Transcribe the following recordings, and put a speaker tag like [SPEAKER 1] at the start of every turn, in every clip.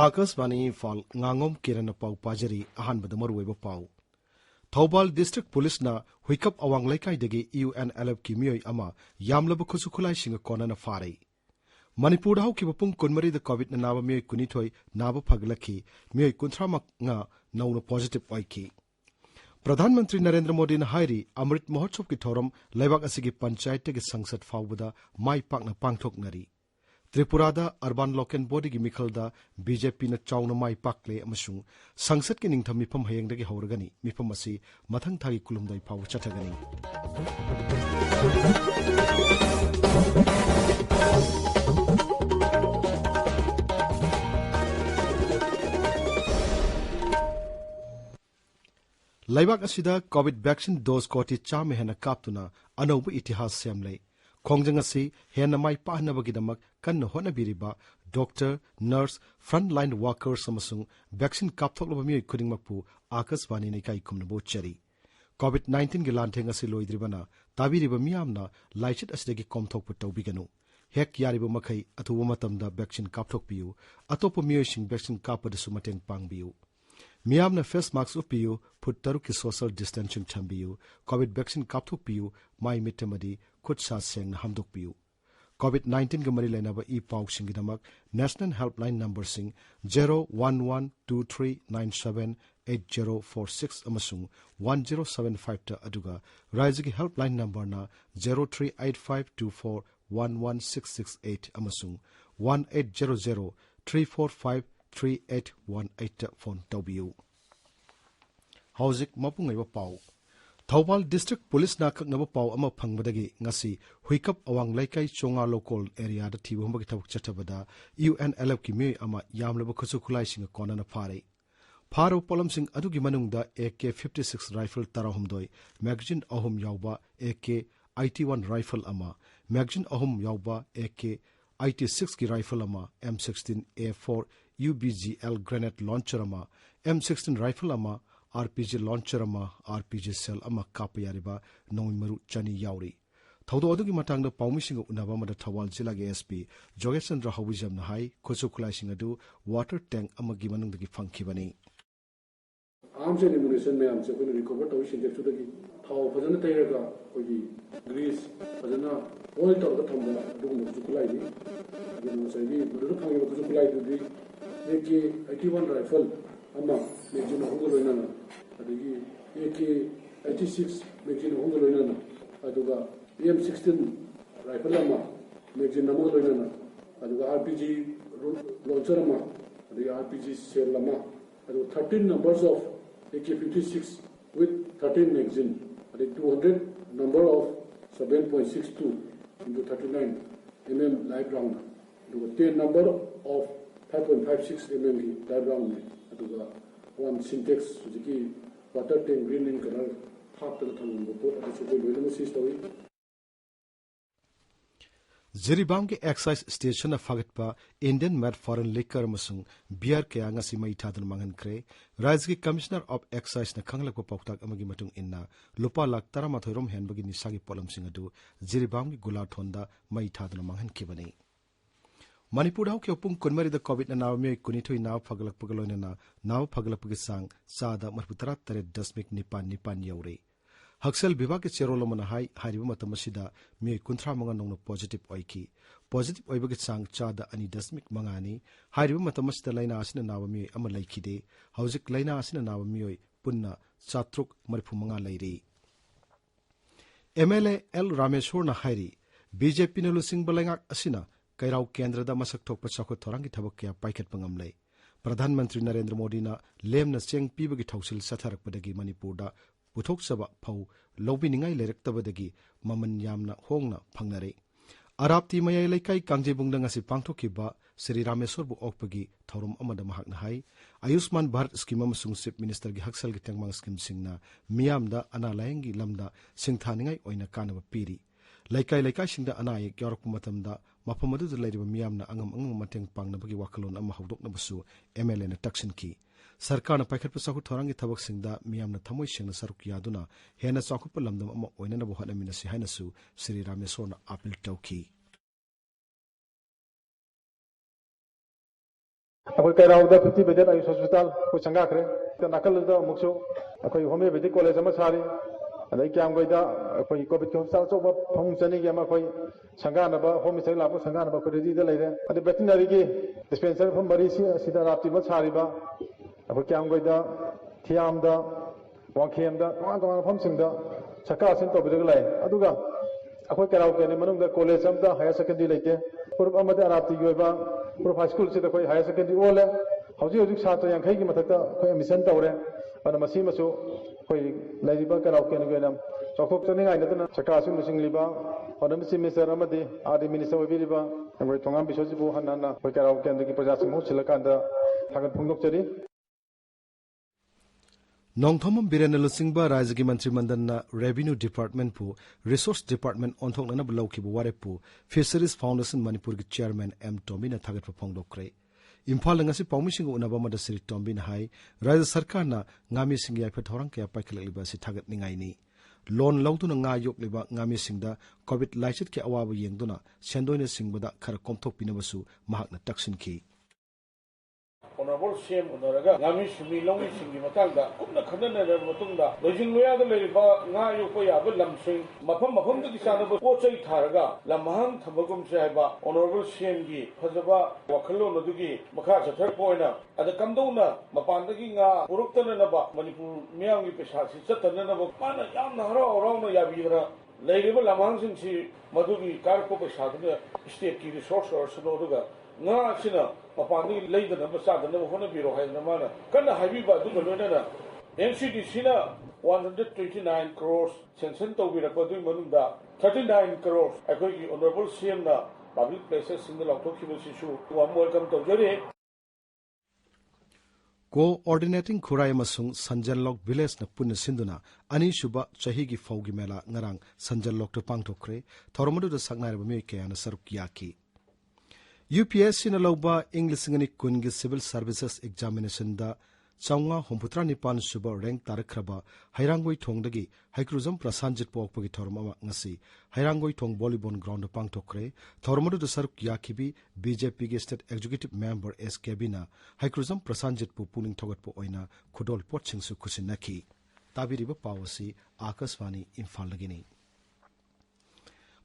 [SPEAKER 1] Akashvani Imphal Ngangom Kiran pau pajari ahanbada maruweba pau Thobal District Police na huikap awang laikai dagi UNLF ki miyoi ama yamlaba khusukhulai singa kona na farai Manipur hau ki bapung kunmari da COVID na naba miyoi kunithoi naba paglaki miyoi kunthramak nga nauna positive oiki Pradhan Mantri Narendra Modi na hairi Amrit Mahotsav ki thoram laibak asigi panchayat gi sangsad fawbada mai pak na pangthok nari Tripurada Urban Local Body gi mikhalda BJP na chawna mai pakle amasung sangsad ki ningtham mifam hayengdagi hauragani mifam asi mathang thagi kulumdai phaw chathagani Laibak asida COVID vaccine dose koti chame hena kaptuna anaubu itihas semlei Kongjang asi hena mai pahnabagi kan honabiriba doctor nurse frontline workers amasung vaccine kapthokloba mi khudingmakpu akaswani nei kai kumnabo chari COVID-19 gi lantheng asi loidribana tabiriba miyamna laichit asidagi komthokpu tawbiganu hek yariba makhai athuwa matamda vaccine kapthokpiu atopa miyoising vaccine kapadasu mateng pangbiu Miyamna face masks upiyu put taruki social distancing thambiyu COVID vaccine kapthokpiu mai mitamadi khutsa seng hamdokpiu COVID-19 ga mari lainaba e pauk singidamak national helpline number sing 011239780046 amasung 1075 ta aduga raizigi helpline number na 0385241166 amasung 180034531818 ta phone tawbiu Hauzik mapungaiba pau Thobal District Police na kaknaba pau ama phangbadagi ngasi huikap awang laikai chonga local area da thibumba thawk chatabada UNLF ki me ama yamlaba khusukhulai singa kona na phare pharo polam sing adugi manungda AK56 rifle tarahumdoi magazine ahum yawba AK81 rifle ama magazine ahum yawba AK86 ki rifle ama M16A4 UBGL grenade launcher ama M16 rifle ama RPG launcher ama RPG cell ama kapayariba noimaru chani yauri thodo adugi matangda paumising unaba mada Thawal jila ge SP Jogesandra Hawizam na hai khosukhulai singa du water tank ama gi manungdagi phangkhibani
[SPEAKER 2] arms and ammunition me am se ko recover to sin de chudagi thaw phajana tayraga kogi grease phajana oil to da thamda du khosukhulai ni adu sai gi mudu phangi khosukhulai du di AK81 rifle ama magazine hongoloina na adigi AK86 magazine hongoloina na aduga M16 rifle ama magazine hongoloina na aduga RPG launcher ama aduga RPG cell ama adu 13 numbers of AK56 with 13 magazine adu 200 number of 7.62 into 39 mm live round aduga 10 number of 5.56 mm live round aduga one syntax sujiki water tank green in color half the thang report adu so very story
[SPEAKER 1] Ziribam ke excise station fagatpa Indian made foreign liquor masung beer ke angasi mai thadan mangan kre Rajgi Commissioner of Excise na khanglakpa pautak amagi matung inna lupa lak tarama thoirom henbagi nisagi polam singadu Ziribam ki gula thonda mai thadan mangan kibani Manipur hau ke upung kunmari da COVID na nawme kunithoi naw phaglak pagaloina na naw phaglak pagi sang sada marputara tare dasmik nipan yaure Haksel Bibak ke cherolo mana hai hariba matamasida me kunthra manga nongno positive oiki positive oibagi sang chada ani dasmik mangani hariba matamasida laina asina nawa me ama laikide hauzik laina asina nawa me punna chatruk marphu manga lairi MLA L Rameshwar na hairi BJP na lusing balangak asina kairau kendra da masak thokpa chakho thorangi thabak kya paikhat pangamlei Pradhan Mantri Narendra Modi na lemna cheng pibagi thausil satharak padagi Manipur da puthok saba phau lobiningai lerektabadagi maman yamna hongna phangnare Arapti mayai laikai kangjebungda ngasi pangthokiba Sri Rameshwar bu okpagi thorum amada mahakna hai Ayushman Bharat scheme amasung Chief Minister gi haksal gi tengmang scheme singna miyamda ana layengi lamda singthaningai oina kanaba piri laikai singda ana yek yorok matamda mafam adu lairiba miyamna angam mateng pangnabagi wakalon ama hawdoknabasu MLA na taksinki sarkarna paikhatpa sahu thorangi thabaksingda miyamna thamoi sengna saruk yaduna hena chakhupa lamdam ama oinanabu hanaminasi hainasu Sri Rameswarna appeal tauki
[SPEAKER 3] अखोई कैराउदा 50 bedded Ayush hospital को संगाखरे नाकलदा मुक्सो अखोई homeopathic college अमा सारी अदai kyam goida अखोई Covid के hospital चोबा फंग चनी के अमा अखोई संगानबा होमिसाइ लाबो संगानबा को रेडी दा लेरे अदे वेटनरी के डिस्पेंसरी फम बरी सिदा राप्ति म सारीबा अखोई kyam goida थियामदा वाखेमदा तोंगा फम सिंगदा सका सिन तोबिदग लाय अदुगा अखोई कैराउ के मनुंग कॉलेज अमदा हायर सेकेंडरी लेते पुरब अमदे राप्ति गोइबा पुरब हाई स्कूल से कोई हायर सेकेंडरी ओले हौजी छात्र यांखई की मथक्ता कोई एडमिशन तौरे अन मसी मसु कोई लाइरिबा कराउ केन गोयनम चौथोक चनिंगाय नतना सकासु मिसिंगलिबा होनम सिमिस्टर अमदि आदि मिनिस्टर ओबिरिबा कोई तोंगाम बिसोजिबु हनना कोई कराउ केन की प्रजासिंग होसिलकांदा थागन फुंगदोकचरी
[SPEAKER 1] Nongthomam Birena Lusingba Rajagi Mantri Mandanna Revenue Department pu Resource Department onthoknana bulauki bu warepu Fisheries Foundation Manipur ki Chairman M Tomina thagat pa phongdokre Imphal ngasi pawmising unaba mada Sri Tombin hai Rajya Sarkar na ngami sing yai phathorang kya paikhalaliba si thagat ningai ni loan lauduna nga yokliba ngami singda COVID laichit ki awabu yengduna sendoina singbada khara komthok pinabasu mahakna taksinki
[SPEAKER 4] Honorable CM Unoraga, Nami Shimi Longi Singi Matanga, Kumna Kanana Matunda, Lojing Luya the Lady Nga Yokoya, Lamsing, Mapam the Sanaba, Pocha Taraga, Lamahang Tabagum Saiba, Honorable CMG, Pazaba, Wakalo Nadugi, Makasa Terpoina, at the Kandona, Mapandaginga, Urutanaba, Manipur, Miangi Peshasi, Satanaba, Mana Yamnara, Rona Yavira, Lady Lamang Sinchi, Madugi, Karko Peshatana, State Resource or Sonoruga. Nga sina mapani leida na basa na hona biro hay na mana kana habiba du loina na NCD sina 129 crores sanction to bira ko du manunda 39 crores akoi ki honorable CM na public places in the lokto ki issue warm welcome to jare
[SPEAKER 1] Coordinating Khurai Masung Sanjanlok Village na punna sinduna ani shuba chahi gi faugi mela ngarang Sanjanlok to pangthokre thormadu da saknai ba me ke ana saruk yaki UPSC na lauba English ngani kungi Civil Services Examination da chaunga homputra nipan suba rank tarakraba hairangoi thongdagi haikruzam prasanjit pokpagi thormama ngasi hairangoi thong volleyball ground pangthokre thormadu da saruk yakibi BJP ge state executive member SKB na haikruzam prasanjit pu puning thogat po oina khudol potching su khusinaki tabiriba pawasi Akashvani Imphal lagini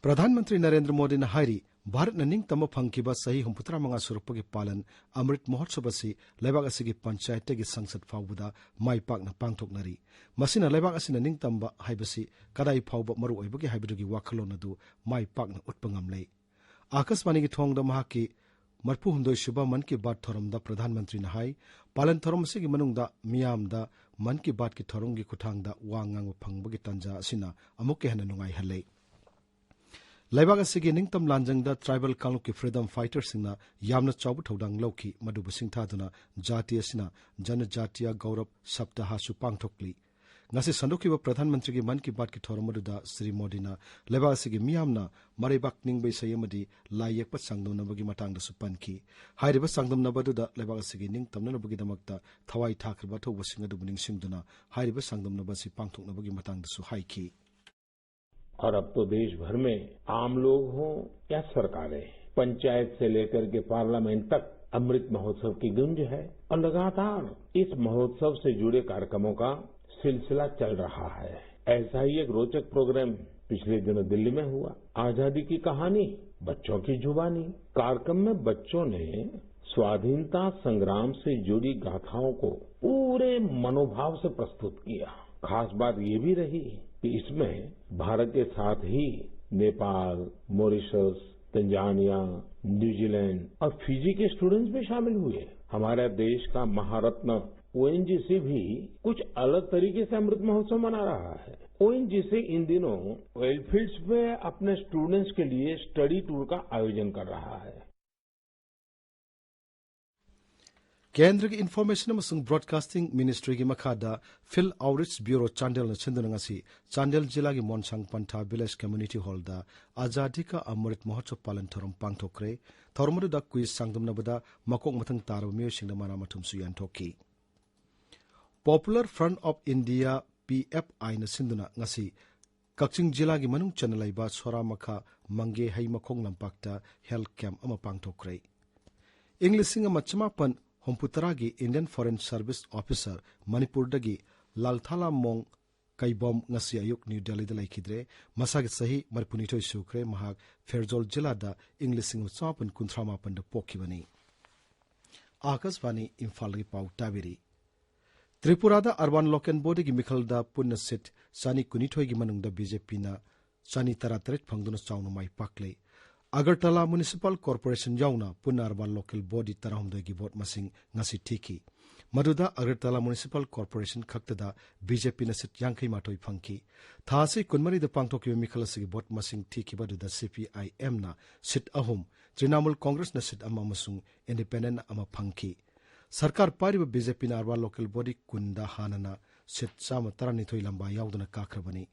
[SPEAKER 1] Pradhan Mantri Narendra Modi na hairi Bharat na ning tama phangkiba sahi humputra manga surupagi palan Amrit Mahotsav asi laibak asigi panchayat gi sangsad phawbuda mai pak na pangthoknari masina laibak asina ning tamba haibasi kadai phawba maru oibagi haibidugi wakhalon adu mai pak na utpangam lei Akashvani gi thongda mahaki marpu hundoi shuba man ki baat thoramda Pradhan Mantri na hai palan thoram asigi manungda miyamda man ki baat ki thorong gi kuthangda wangang phangbagi tanja asina amukke hana nungai halei Laibak asigi ningtam lanjangda tribal kaluki freedom fighters singna yamna chawbu thodang lauki madubu singthaduna jati asina janajatiya gaurab saptaha su pangthokli ngasi sandokiba Pradhan Mantri gi man ki baat ki thoramaduda Sri Modi na laibak asigi miyamna maribak ningbai sayamadi layekpa sangdomnabagi matangda su panki hairiba sangdomnabaduda laibak asigi ningtamnabagi damakta thawai thakrba thobu singa dubu ningsingduna hairiba sangdomnabasi pangthoknabagi matangda su haiki
[SPEAKER 5] और अब तो देश भर में आम लोग हों या सरकारें पंचायत से लेकर के पार्लियामेंट तक अमृत महोत्सव की गूंज है और लगातार इस महोत्सव से जुड़े कार्यक्रमों का सिलसिला चल रहा है ऐसा ही एक रोचक प्रोग्राम पिछले दिनों दिल्ली में हुआ आजादी की कहानी बच्चों की जुबानी कार्यक्रम में बच्चों ने स्वाधीनता संग्राम से जुड़ी गाथाओं को पूरे मनोभाव से प्रस्तुत किया खास बात ये भी रही कि इसमें भारत के साथ ही नेपाल, मॉरिशस, तंजानिया, न्यूजीलैंड और फिजी के स्टूडेंट्स भी शामिल हुए हमारे देश का महारत्न ONGC भी कुछ अलग तरीके से अमृत महोत्सव मना रहा है ONGC इन दिनों ऑयल फील्ड्स में अपने स्टूडेंट्स के लिए स्टडी टूर का आयोजन कर रहा है
[SPEAKER 1] केंद्र की इन्फॉर्मेशन अमसुंग ब्रॉडकास्टिंग मिनिस्ट्री की मखादा फिल आउटरीच ब्यूरो चांडेल न छिंदुन ngasi चांडेल जिला की मोनसांग पंथा विलेज कम्युनिटी हॉल दा आजादी का अमृत महोत्सव पालन थोरम पांगथोक्रे थोरमदु दा क्विज सांगदुमनबदा मकोक मथंग तारब मियोसिंग माना मथुम सुयान थोकी popular front of India PFI न सिंधुना ngasi कक्चिंग जिला की मनुंग चनलाइबा सोरा मखा मंगे हई मखोंग लंपाक्ता हेल्थ कैंप अमा पांगथोक्रे इंग्लिशिंग मचमापन होमपुतरा की Indian foreign service officer Manipur दगी लालथाला मोंग कईबोम ngasi ayuk न्यू दिल्ली दा लाइखिद्रे मसाग सही मरपुनिथोय सुख्रे महाग फेरजोल जिला दा इंग्लिशिंग मचमापन कुंथ्रामापन द पोखिबनी आकाशवाणी इम्फाल की पाउ टाबिरी त्रिपुरा दा अर्बन लोकल बॉडी की मिखल दा पुन्ना सिट सानी कुनिथोय की मनुंग दा बीजेपी ना सानी तरातरेट फंगदुना चाउनु माई पाकले अगरतला म्युनिसिपल कॉर्पोरेशन याउना पुन्ना अर्बन लोकल बॉडी तरहमदोय की वोट मसिंग ngasi थीकी मदुदा अगरतला म्युनिसिपल कॉर्पोरेशन खक्तदा बीजेपी ना सिट यांखै माथोय फंकी थासे कुनमरी दा पांगथोकिबा मिखलसगी वोट मसिंग थीकी बदुदा CPIM ना सिट अहुम तृणमूल कांग्रेस ना सिट अमा मसुंग इंडिपेंडेंट अमा फंकी सरकार पारिबा बीजेपी ना अर्बन लोकल बॉडी कुंदा हानना सिट चाम तरनिथोय लंबा याउदना काखरबनी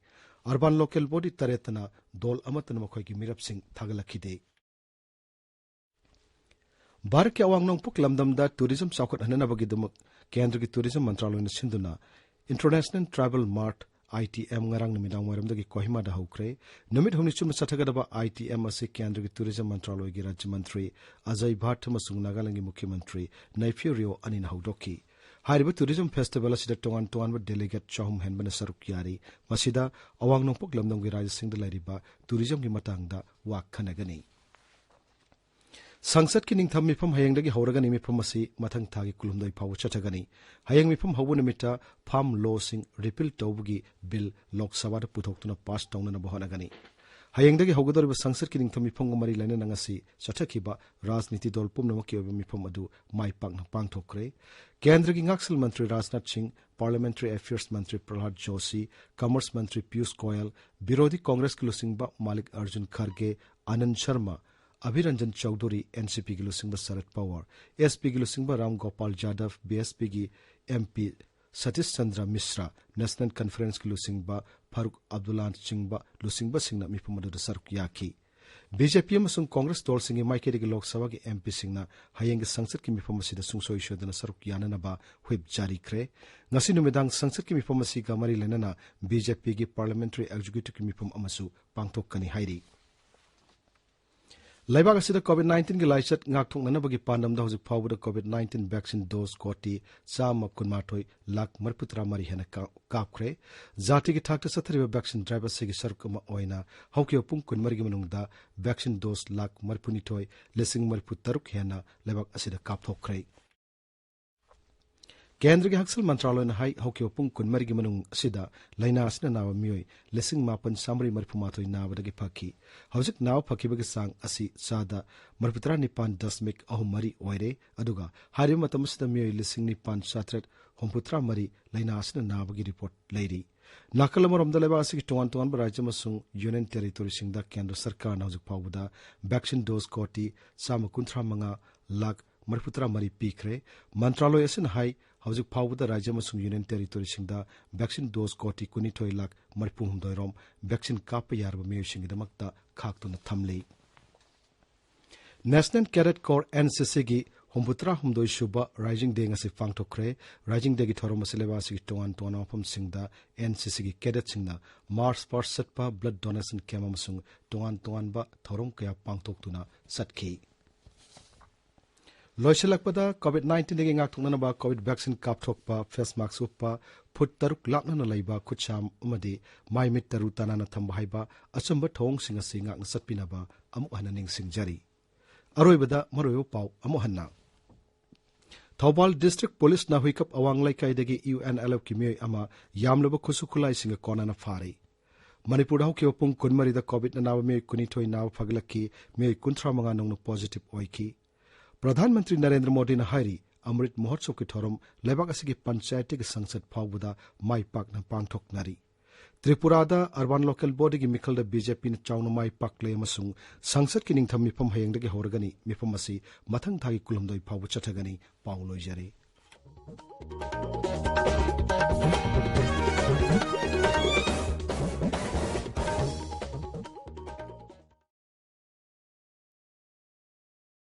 [SPEAKER 1] अर्बन लोकल बॉडी तरेतना दोल अमतन मखोय की मिरप सिंह थागलखिदे भारत के अवांग नोंगपुक लमदमदा टूरिज्म चाउखट हननबगिदमक केंद्र की टूरिज्म मंत्रालय ने सिंधुना international travel mart ITM ngarang numidang waramdagi kohima da hukre numit humni chum sathagadaba ITM ase केंद्र की टूरिज्म मंत्रालय की राज्य मंत्री अजय भट्ट मसुंग नागालैंड की मुख्यमंत्री नाइफ्यूरियो अनिन हौडोकी हारिबा टूरिज्म फेस्टिवल असिदा टोंगान टोंगान डेलीगेट चहुम हेनबन सरुक यारी मसिदा अवांग नोंगपुक लमदम की राज्य सिंह लाइरिबा टूरिज्म की मतंगदा वाक खनगनी संसद की निंगथम मिफम हयंगदगी हौरगनी मिफम असि मथंग थागी कुलुमदई फाव चथगनी हयंग मिफम हौबु निमित्ता फार्म लॉ सिंग रिपील तौबगी बिल लोकसभा दा पुथोक्तुना पास तौनना बहनगनी हयंगदगी हौगदोरिबा संसद की निंगथम मिफम गमरी लाइना ngasi चथखिबा राजनीति दल पुमनमकी ओबा मिफम अदु माई पाकना पांगथोक्रे केंद्र की ngaksil मंत्री राजनाथ सिंह पार्लियामेंट्री अफेयर्स मंत्री प्रहलाद जोशी कॉमर्स मंत्री पीयूष गोयल विरोधी कांग्रेस के लुसिंगबा मालिक अर्जुन खरगे आनंद शर्मा अभिरंजन चौधरी NCP की लुसिंगबा शरद पवार SP की लुसिंगबा राम गोपाल यादव BSP की MP Satish Chandra Mishra national conference की लुसिंगबा फारूक अब्दुल्ला सिंहबा लुसिंगबा सिंगना मिफमदु सरक याकी बीजेपी अमसुंग कांग्रेस दल सिंह माइकेरी की लोकसभा की MP सिंगना हयंग संसद की मिफम असिदा सुंगसोय शोदना सरक याननबा व्हिप जारी करे ngasi numidang संसद की मिफम असि का मरी लेनना बीजेपी की पार्लियामेंट्री एग्जीक्यूटिव की मिफम अमसु पांगथोकनी हाइरी लाइबाग असिदा कोविड-19 की लाइचत ngakthoknanabagi pandamda hojik phawbada कोविड-19 वैक्सीन डोज कोटी चाम कुनमाथोय लाख मरपुत्रा मरी हेना कापख्रे जाति की ठाकता सथरिबा वैक्सीन ड्राइवर सेगी सरकमा ओइना हौकियो पुंग कुनमरगी मनुंगदा वैक्सीन डोज लाख मरपुनिथोय लेसिंग मरपु तरुक हेना लाइबाग असिदा कापथोक्रे केंद्र के हक्सल मंत्रालय ने हाई हौकियो पुंग कुनमरी की मनुंग सिदा लाइना असना नाव मियोय लेसिंग मापन सामरी मरफुमाथोय नावदगी फकी हौजिक नाव फकीबगे सांग असि सादा मरपुत्रा निपान दशमिक अहुमरी ओइरे अदुगा हारिम मतमसदा मियोय लेसिंग निपान साथरेट होमपुत्रा मरी लाइना असना नावगी रिपोर्ट लेरी नाकल मरमदा लेबा असि टोंगान टोंगान राज्य मसुंग यूनियन टेरिटोरी सिंगदा केंद्र सरकार ना हौजिक फावदा वैक्सीन डोज कोटी साम कुंथ्रा मंगा लाख मरपुत्रा मरी पीखरे मंत्रालय असिन हाई हौजिक फावदा राज्य मसुंग यूनियन टेरिटोरी सिंगदा वैक्सीन डोज कोटी कुनिथोय लाख मरपुहुमदोय रोम वैक्सीन काप यारबा मियोसिंगदमक्ता खाक्तुना थमले नेशनल कैडेट कोर NCC की होमपुत्रा हुमदोय सुबा राइजिंग डे ngasi पांगथोक्रे राइजिंग डे की थोरम सिलेबा सि टोंगान टोंगान फम सिंगदा NCC की कैडेट सिंगना मार्च पर सतपा ब्लड डोनेशन कैम्प मसुंग टोंगान टोंगान बा थोरम कया पांगथोक्तुना सटखी लोइसलकपदा कोविड-19 देगी ngakthoknanaba कोविड वैक्सीन कापथोकपा फेस मास्क उपा फुट तरुक लाखना लैबा खुचाम उमदि माइमिट तरु तानाना थंबा हाइबा अचंबा थोंग सिंगा सिंगा सतपिनबा अमु हननिंग सिंगजरी अरोइबदा मरोयो पाउ अमु हन्ना थौबाल डिस्ट्रिक्ट पुलिस ना हुइकप अवांग लाइकाइदगी UNLF की मियोय अमा यामलबा खुसुखुलाई सिंगा कोनाना फारे मणिपुर हौकियो पुंग कुनमरिदा कोविड ना नाव मियोय कुनिथोय नाव फगलकी मियोय कुंथ्रा मंगा नोंनो पॉजिटिव ओइकी प्रधानमंत्री नरेंद्र मोदी ने हारी अमृत महोत्सव की थोरम लेबाक असगी पंचायती के संसद फावबुदा माई पाकना पांगथोकनारी त्रिपुरादा अर्बन लोकल बॉडी की मिखल बीजेपी ने चाउनमाई पाकले संसद की निंगथम मिफम हयंग होरगनी मिफम मथंग थागी कुलुमदोई फाव चथगनी पाउ लोइजरी।